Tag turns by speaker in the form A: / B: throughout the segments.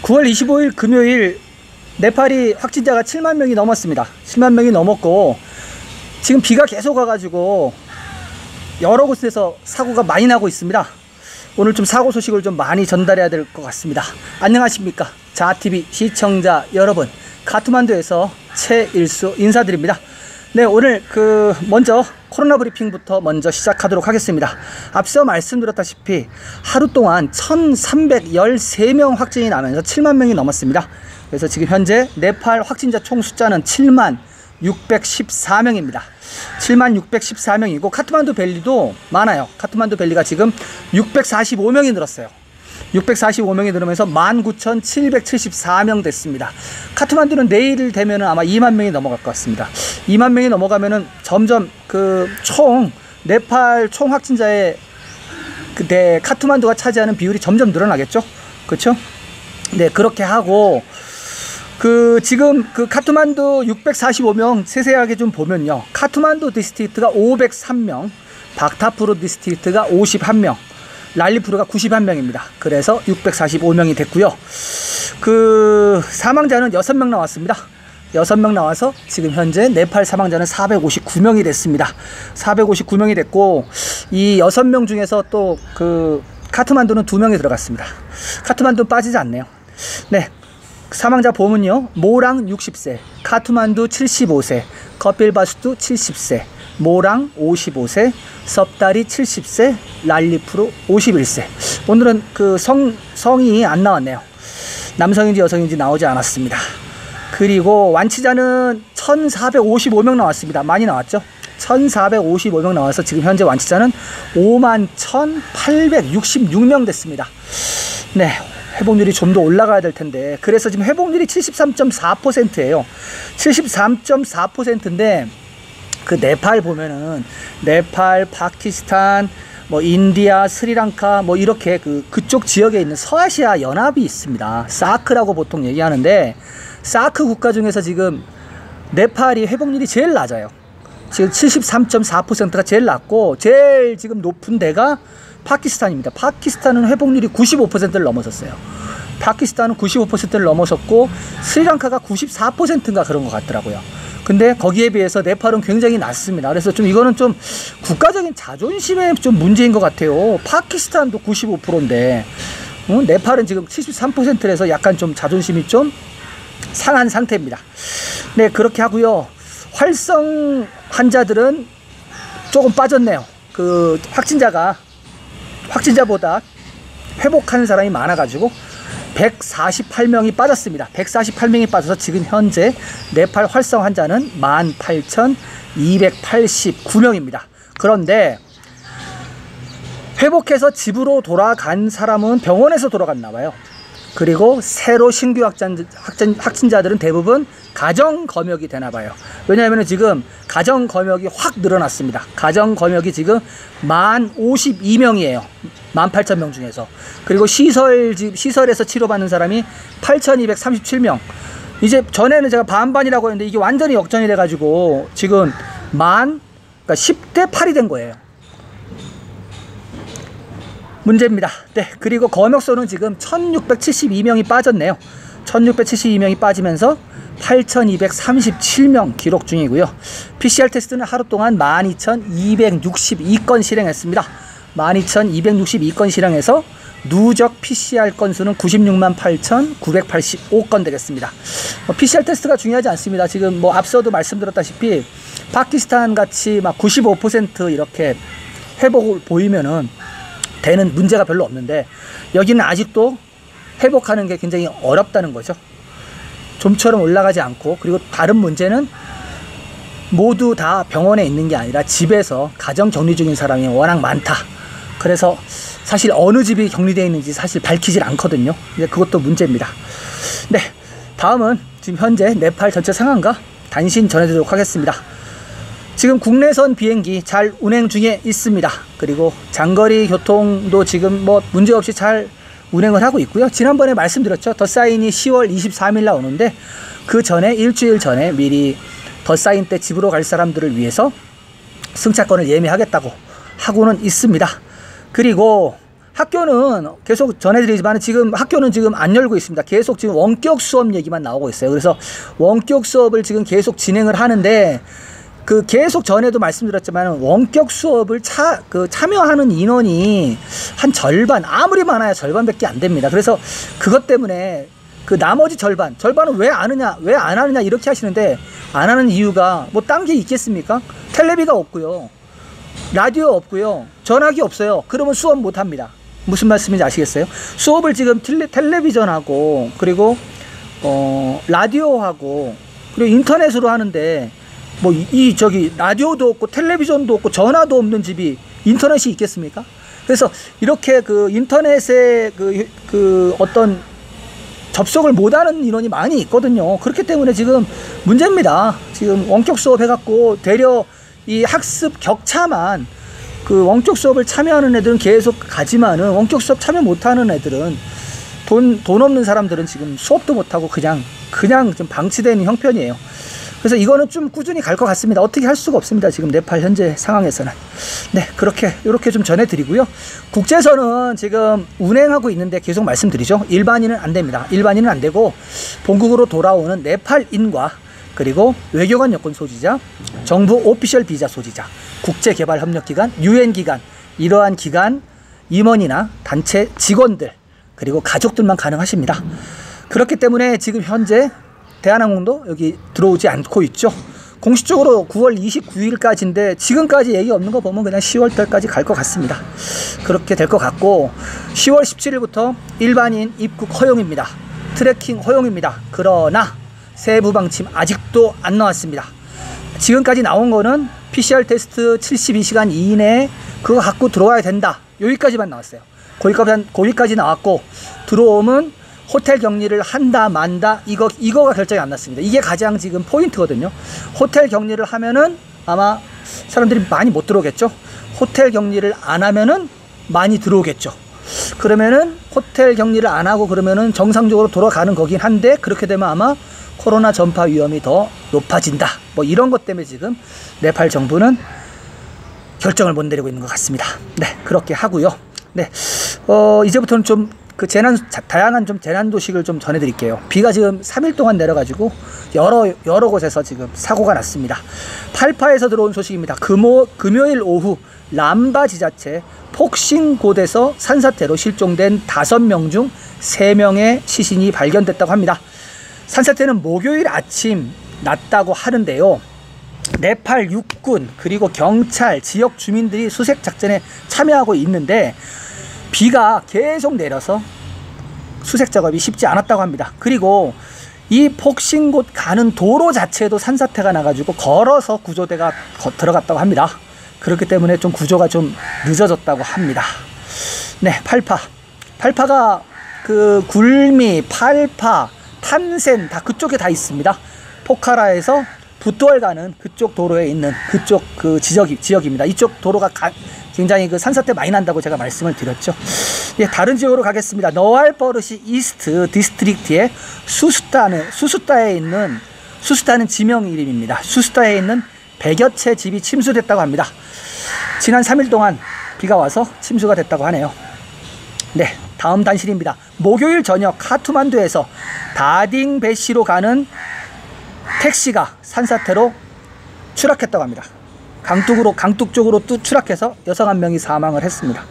A: 9월 25일 금요일 네팔이 확진자가 7만 명이 넘었습니다. 7만 명이 넘었고 지금 비가 계속 와가지고 여러 곳에서 사고가 많이 나고 있습니다. 오늘 좀 사고 소식을 좀 많이 전달해야 될 것 같습니다. 안녕하십니까 자아TV 시청자 여러분, 카트만두에서 최일수 인사드립니다. 네, 오늘 먼저 코로나 브리핑부터 먼저 시작하도록 하겠습니다. 앞서 말씀드렸다시피 하루 동안 1313명 확진이 나면서 7만 명이 넘었습니다. 그래서 지금 현재 네팔 확진자 총 숫자는 7만 614명입니다. 7만 614명이고 카트만두 밸리도 많아요. 카트만두 밸리가 지금 645명이 늘었어요. 645명이 늘으면서 19,774명 됐습니다. 카트만두는 내일 되면은 아마 2만 명이 넘어갈 것 같습니다. 2만 명이 넘어가면은 점점 네팔 총 확진자의 카트만두가 차지하는 비율이 점점 늘어나겠죠? 그렇죠? 네, 그렇게 하고 지금 카트만두 645명 세세하게 좀 보면요. 카트만두 디스트릭트가 503명, 박타프루 디스트릭트가 51명, 랄리푸르가 91명입니다. 그래서 645명이 됐고요. 사망자는 6명 나왔습니다. 6명 나와서 지금 현재 네팔 사망자는 459명이 됐습니다. 459명이 됐고 이 6명 중에서 또 카트만두는 2명이 들어갔습니다. 카트만두는 빠지지 않네요. 네. 사망자 보면요. 모랑 60세, 카트만두 75세, 커필바스투 70세, 모랑 55세, 섭다리 70세, 랄리푸르 51세. 오늘은 성이 안 나왔네요. 남성인지 여성인지 나오지 않았습니다. 그리고 완치자는 1455명 나왔습니다. 많이 나왔죠? 1455명 나와서 지금 현재 완치자는 51,866명 됐습니다. 네. 회복률이 좀 더 올라가야 될 텐데, 그래서 지금 회복률이 73.4%예요. 73.4%인데 네팔 보면은 네팔, 파키스탄, 인디아, 스리랑카 이렇게 그쪽 지역에 있는 서아시아 연합이 있습니다. 사크라고 보통 얘기하는데 사크 국가 중에서 지금 네팔이 회복률이 제일 낮아요. 지금 73.4%가 제일 낮고 제일 지금 높은 데가 파키스탄입니다. 파키스탄은 회복률이 95%를 넘어섰어요. 파키스탄은 95%를 넘어섰고 스리랑카가 94%인가 그런 것 같더라고요. 근데 거기에 비해서 네팔은 굉장히 낮습니다. 그래서 이거는 좀 국가적인 자존심의 좀 문제인 것 같아요. 파키스탄도 95%인데 네팔은 지금 73%라서 약간 좀 자존심이 좀 상한 상태입니다. 네, 그렇게 하고요. 활성 환자들은 조금 빠졌네요. 확진자보다 회복하는 사람이 많아가지고 148명이 빠졌습니다. 148명이 빠져서 지금 현재 네팔 활성 환자는 18,289명입니다. 그런데 회복해서 집으로 돌아간 사람은 병원에서 돌아갔나 봐요. 그리고 새로 신규 확진자들은 대부분 가정 검역이 되나 봐요. 왜냐하면 지금 가정 검역이 확 늘어났습니다. 가정 검역이 지금 1052명이에요. 18,000명 중에서. 그리고 시설에서 치료받는 사람이 8,237명. 이제 전에는 제가 반반이라고 했는데 이게 완전히 역전이 돼가지고 지금 그러니까 10대 8이 된 거예요. 문제입니다. 네, 그리고 검역소는 지금 1,672명이 빠졌네요. 1,672명이 빠지면서 8,237명 기록 중이고요. PCR 테스트는 하루 동안 12,262건 실행했습니다. 12,262건 실행해서 누적 PCR 건수는 96만 8,985건 되겠습니다. PCR 테스트가 중요하지 않습니다. 지금 앞서도 말씀드렸다시피 파키스탄 같이 95% 이렇게 회복을 보이면은 되는 문제가 별로 없는데 여기는 아직도 회복하는 게 굉장히 어렵다는 거죠. 좀처럼 올라가지 않고, 그리고 다른 문제는 모두 다 병원에 있는 게 아니라 집에서 가정 격리 중인 사람이 워낙 많다. 그래서 사실 어느 집이 격리되어 있는지 사실 밝히질 않거든요. 그것도 문제입니다. 네, 다음은 지금 현재 네팔 전체 상황과 단신 전해드리도록 하겠습니다. 지금 국내선 비행기 잘 운행 중에 있습니다. 그리고 장거리 교통도 지금 문제없이 잘 운행을 하고 있고요. 지난번에 말씀드렸죠. 더사인이 10월 23일 나오는데 그 전에 일주일 전에 미리 더사인 때 집으로 갈 사람들을 위해서 승차권을 예매하겠다고 하고는 있습니다. 그리고 학교는 계속 전해드리지만 지금 학교는 지금 안 열고 있습니다. 계속 지금 원격 수업 얘기만 나오고 있어요. 그래서 원격 수업을 지금 계속 진행을 하는데 그 계속 전에도 말씀드렸지만 원격 수업을 참여하는 인원이 한 절반, 아무리 많아야 절반밖에 안 됩니다. 그래서 그것 때문에 그 나머지 절반은 왜 안 하느냐 이렇게 하시는데, 안 하는 이유가 뭐 딴 게 있겠습니까? 텔레비가 없고요, 라디오 없고요, 전화기 없어요. 그러면 수업 못 합니다. 무슨 말씀인지 아시겠어요? 수업을 지금 텔레비전하고 그리고 라디오하고 그리고 인터넷으로 하는데 뭐 라디오도 없고 텔레비전도 없고 전화도 없는 집이 인터넷이 있겠습니까? 그래서 이렇게 그 인터넷에 그 어떤 접속을 못하는 인원이 많이 있거든요. 그렇기 때문에 지금 문제입니다. 지금 원격 수업 해갖고 되려 이 학습 격차만, 그 원격 수업을 참여하는 애들은 계속 가지만은 원격 수업 참여 못하는 애들은 돈 없는 사람들은 지금 수업도 못하고 그냥 좀 방치되는 형편이에요. 그래서 이거는 좀 꾸준히 갈 것 같습니다. 어떻게 할 수가 없습니다. 지금 네팔 현재 상황에서는. 네, 이렇게 좀 전해드리고요. 국제선은 지금 운행하고 있는데 계속 말씀드리죠. 일반인은 안 됩니다. 일반인은 안 되고 본국으로 돌아오는 네팔인과 그리고 외교관 여권 소지자, 정부 오피셜 비자 소지자, 국제개발협력기관, 유엔기관, 이러한 기관 임원이나 단체 직원들 그리고 가족들만 가능하십니다. 그렇기 때문에 지금 현재 대한항공도 여기 들어오지 않고 있죠. 공식적으로 9월 29일까지인데 지금까지 얘기 없는 거 보면 그냥 10월달까지 갈 것 같습니다. 그렇게 될 것 같고 10월 17일부터 일반인 입국 허용입니다. 트래킹 허용입니다. 그러나 세부 방침 아직도 안 나왔습니다. 지금까지 나온 거는 PCR 테스트 72시간 이내에 그거 갖고 들어와야 된다. 여기까지만 나왔어요. 거기까지 나왔고 들어오면 호텔 격리를 한다 만다 이거가 결정이 안 났습니다. 이게 가장 지금 포인트거든요. 호텔 격리를 하면은 아마 사람들이 많이 못 들어오겠죠. 호텔 격리를 안 하면은 많이 들어오겠죠. 그러면은 호텔 격리를 안 하고 그러면은 정상적으로 돌아가는 거긴 한데, 그렇게 되면 아마 코로나 전파 위험이 더 높아진다. 뭐 이런 것 때문에 지금 네팔 정부는 결정을 못 내리고 있는 것 같습니다. 네, 그렇게 하고요. 네, 이제부터는 좀 다양한 좀 재난 소식을 좀 전해드릴게요. 비가 지금 3일 동안 내려가지고 여러 곳에서 지금 사고가 났습니다. 팔파에서 들어온 소식입니다. 금요일 오후 람바 지자체 폭신곶에서 산사태로 실종된 5명 중 3명의 시신이 발견됐다고 합니다. 산사태는 목요일 아침 났다고 하는데요. 네팔 육군 그리고 경찰, 지역 주민들이 수색 작전에 참여하고 있는데 비가 계속 내려서 수색 작업이 쉽지 않았다고 합니다. 그리고 이 폭신곶 가는 도로 자체도 산사태가 나가지고 걸어서 구조대가 들어갔다고 합니다. 그렇기 때문에 좀 구조가 좀 늦어졌다고 합니다. 네, 팔파가 그 굴미, 팔파, 탄센 다 그쪽에 다 있습니다. 포카라에서 붓도알 가는 그쪽 도로에 있는 그쪽 그 지역입니다. 이쪽 도로가 굉장히 그 산사태 많이 난다고 제가 말씀을 드렸죠. 예, 다른 지역으로 가겠습니다. 너알버르시 이스트 디스트릭트의 수수따는 지명 이름입니다. 수수따에 있는 100여 채 집이 침수됐다고 합니다. 지난 3일 동안 비가 와서 침수가 됐다고 하네요. 네, 다음 단신입니다. 목요일 저녁 카투만두에서 다딩베시로 가는 택시가 산사태로 추락했다고 합니다. 강둑 쪽으로 뚝 추락해서 여성 한 명이 사망을 했습니다.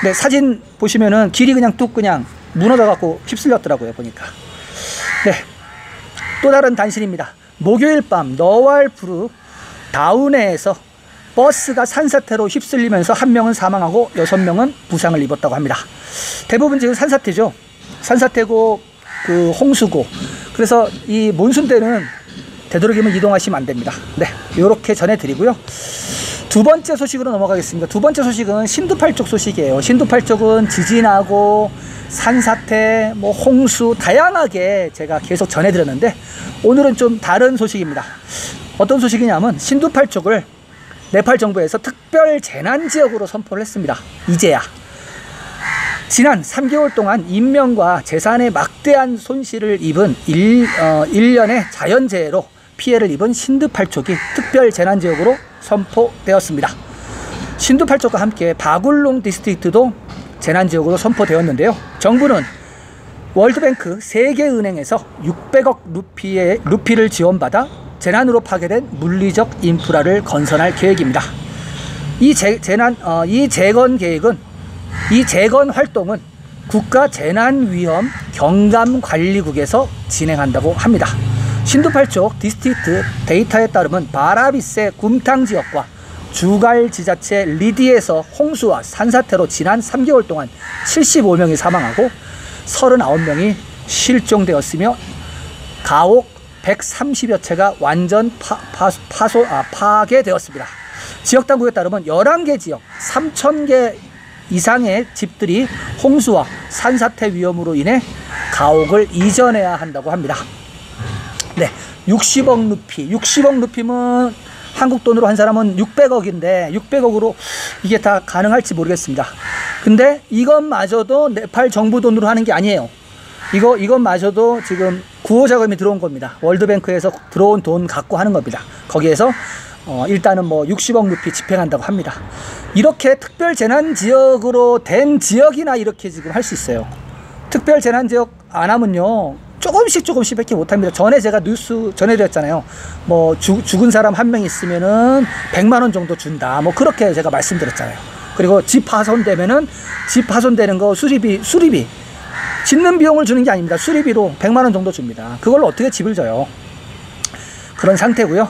A: 네, 사진 보시면은 길이 그냥 무너져 갖고 휩쓸렸더라고요, 보니까. 네, 또 다른 단신입니다. 목요일 밤 너왈푸르 다우네에서 버스가 산사태로 휩쓸리면서 1명은 사망하고 6명은 부상을 입었다고 합니다. 대부분 지금 산사태죠. 산사태고 그 홍수고. 그래서 이 몬순 때는 되도록이면 이동하시면 안 됩니다. 네, 이렇게 전해드리고요. 두 번째 소식으로 넘어가겠습니다. 두 번째 소식은 신두팔 쪽 소식이에요. 신두팔 쪽은 지진하고 산사태, 뭐 홍수 다양하게 제가 계속 전해드렸는데 오늘은 좀 다른 소식입니다. 어떤 소식이냐면 신두팔 쪽을 네팔 정부에서 특별 재난지역으로 선포를 했습니다. 이제야. 지난 3개월 동안 인명과 재산에 막대한 손실을 입은 1년의 자연재해로 피해를 입은 신두팔 쪽이 특별 재난지역으로 선포되었습니다. 신두팔 쪽과 함께 바굴롱 디스트릭트도 재난지역으로 선포되었는데요. 정부는 월드뱅크 세계은행에서 600억 루피를 지원받아 재난으로 파괴된 물리적 인프라를 건설할 계획입니다. 이 재건 활동은 국가재난위험 경감관리국에서 진행한다고 합니다. 신도팔족 디스트릭트 데이터에 따르면 바라비세 굼탕 지역과 주갈지자체 리디에서 홍수와 산사태로 지난 3개월 동안 75명이 사망하고 39명이 실종되었으며 가옥 130여 채가 완전 파괴되었습니다. 지역당국에 따르면 11개 지역 3,000개 이상의 집들이 홍수와 산사태 위험으로 인해 가옥을 이전해야 한다고 합니다. 네, 60억 루피면 한국 돈으로 한 사람은 600억인데 600억으로 이게 다 가능할지 모르겠습니다. 근데 이것마저도 네팔 정부 돈으로 하는 게 아니에요. 이것마저도 지금 구호자금이 들어온 겁니다. 월드뱅크에서 들어온 돈 갖고 하는 겁니다. 거기에서 일단은 뭐 60억 루피 집행한다고 합니다. 이렇게 특별재난지역으로 된 지역이나 이렇게 지금 할 수 있어요. 특별재난지역 안 하면요 조금씩 밖에 못합니다. 전에 제가 뉴스 전해드렸잖아요. 뭐 죽은 사람 한 명 있으면은 100만 원 정도 준다. 뭐 그렇게 제가 말씀드렸잖아요. 그리고 집 파손되면은 집 파손되는 거 수리비 짓는 비용을 주는 게 아닙니다. 수리비로 100만 원 정도 줍니다. 그걸로 어떻게 집을 져요? 그런 상태고요.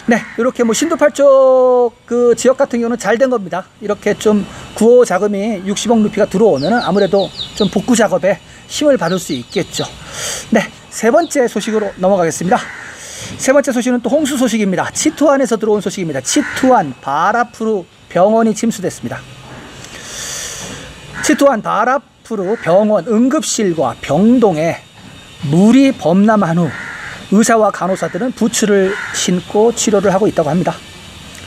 A: 네, 이렇게 뭐 신도팔족 그 지역 같은 경우는 잘 된 겁니다. 이렇게 좀 구호 자금이 60억 루피가 들어오면은 아무래도 좀 복구 작업에 힘을 받을 수 있겠죠. 네, 세 번째 소식으로 넘어가겠습니다. 세 번째 소식은 또 홍수 소식입니다. 치투안에서 들어온 소식입니다. 치투안 바라푸르 병원이 침수됐습니다. 치투안 바라푸르 병원 응급실과 병동에 물이 범람한 후 의사와 간호사들은 부츠를 신고 치료를 하고 있다고 합니다.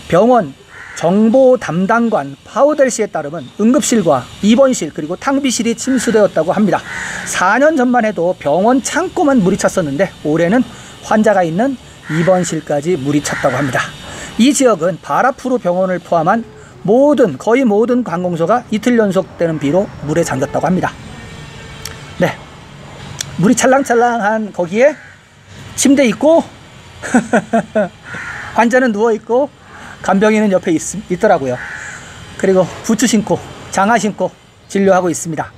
A: 병원 정보 담당관 파우델 씨에 따르면 응급실과 입원실 그리고 탕비실이 침수되었다고 합니다. 4년 전만 해도 병원 창고만 물이 찼었는데 올해는 환자가 있는 입원실까지 물이 찼다고 합니다. 이 지역은 바라푸르 병원을 포함한 거의 모든 관공서가 이틀 연속되는 비로 물에 잠겼다고 합니다. 네, 물이 찰랑찰랑한 거기에 침대 있고 환자는 누워있고 간병인은 옆에 있더라고요. 그리고 부츠 신고 장화 신고 진료하고 있습니다.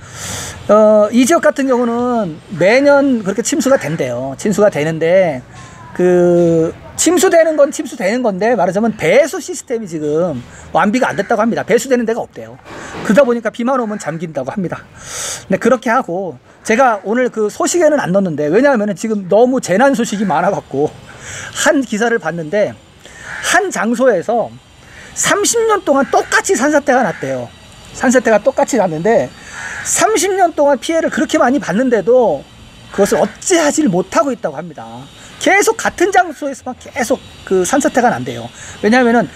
A: 이 지역 같은 경우는 매년 그렇게 침수가 된대요. 침수가 되는데 그 침수되는 건 침수되는 건데 말하자면 배수 시스템이 지금 완비가 안 됐다고 합니다. 배수되는 데가 없대요. 그러다 보니까 비만 오면 잠긴다고 합니다. 네, 그렇게 하고 제가 오늘 그 소식에는 안 넣었는데 왜냐하면 지금 너무 재난 소식이 많아갖고 한 기사를 봤는데 한 장소에서 30년 동안 똑같이 산사태가 났대요. 산사태가 똑같이 났는데 30년 동안 피해를 그렇게 많이 봤는데도 그것을 어찌하지를 못하고 있다고 합니다. 계속 같은 장소에서만 계속 그 산사태가 난대요. 왜냐하면은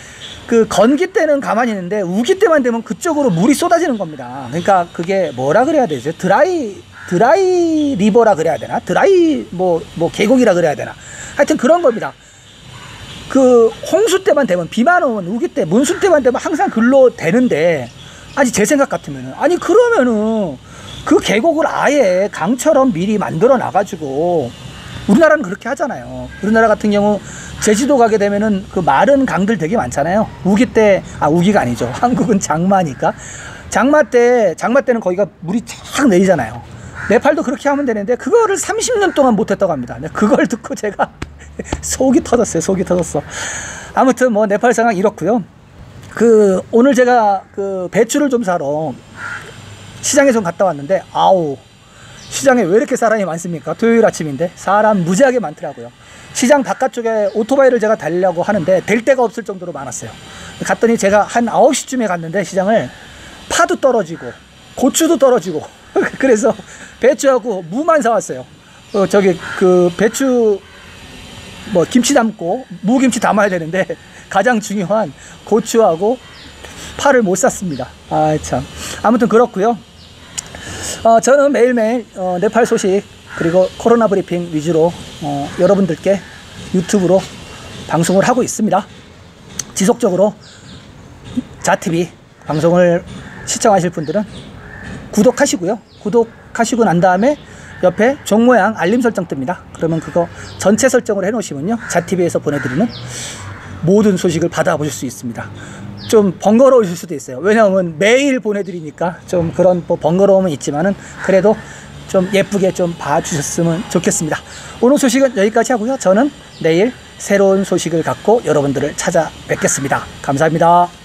A: 그 건기 때는 가만히 있는데 우기 때만 되면 그쪽으로 물이 쏟아지는 겁니다. 그러니까 그게 뭐라 그래야 되죠? 드라이 리버라 그래야 되나? 드라이 뭐 계곡이라 그래야 되나? 하여튼 그런 겁니다. 그 홍수 때만 되면 비만 오면 우기 때 문수 때만 되면 항상 글로 되는데 아니 제 생각 같으면은 아니 그러면은 그 계곡을 아예 강처럼 미리 만들어 놔가지고 우리나라는 그렇게 하잖아요. 우리나라 같은 경우 제주도 가게 되면은 그 마른 강들 되게 많잖아요. 우기가 아니죠. 한국은 장마니까. 장마 때는 거기가 물이 쫙 내리잖아요. 네팔도 그렇게 하면 되는데 그거를 30년 동안 못했다고 합니다. 그걸 듣고 제가 속이 터졌어. 아무튼 뭐 네팔 상황 이렇고요. 오늘 제가 그 배추를 좀 사러 시장에 좀 갔다 왔는데 시장에 왜 이렇게 사람이 많습니까? 토요일 아침인데 사람 무지하게 많더라고요. 시장 바깥쪽에 오토바이를 제가 달려고 하는데 될 데가 없을 정도로 많았어요. 갔더니 제가 한 9시쯤에 갔는데 시장을 파도 떨어지고 고추도 떨어지고 그래서 배추하고 무만 사왔어요. 그 배추 뭐 김치 담고 무김치 담아야 되는데 가장 중요한 고추하고 파를 못 샀습니다. 참. 아무튼 그렇고요. 저는 매일매일 네팔 소식 그리고 코로나 브리핑 위주로 여러분들께 유튜브로 방송을 하고 있습니다. 지속적으로 자TV 방송을 시청하실 분들은 구독하시고요. 구독하시고 난 다음에 옆에 종 모양 알림 설정 뜹니다. 그러면 그거 전체 설정을 해 놓으시면요, 자TV에서 보내드리는 모든 소식을 받아보실 수 있습니다. 좀 번거로우실 수도 있어요. 왜냐하면 매일 보내드리니까 좀 그런 뭐 번거로움은 있지만은 그래도 좀 예쁘게 좀 봐주셨으면 좋겠습니다. 오늘 소식은 여기까지 하고요. 저는 내일 새로운 소식을 갖고 여러분들을 찾아뵙겠습니다. 감사합니다.